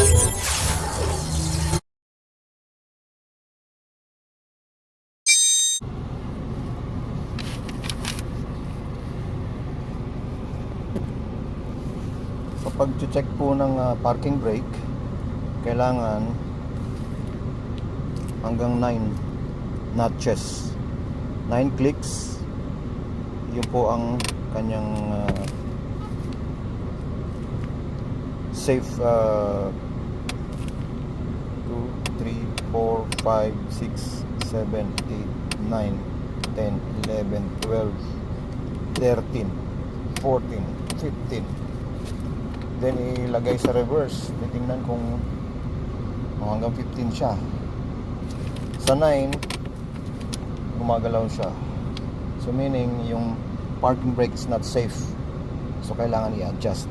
So pag-check po ng parking brake, kailangan hanggang 9 notches, 9 clicks. Yun po ang kanyang safe. 2, 3, 4, 5, 6, 7, 8, 9, 10, 11, 12, 13, 14, 15. Then ilagay sa reverse. Titingnan kung hanggang 15 siya. Sa 9 gumagalaw siya. So meaning yung parking brake is not safe. So kailangan i-adjust.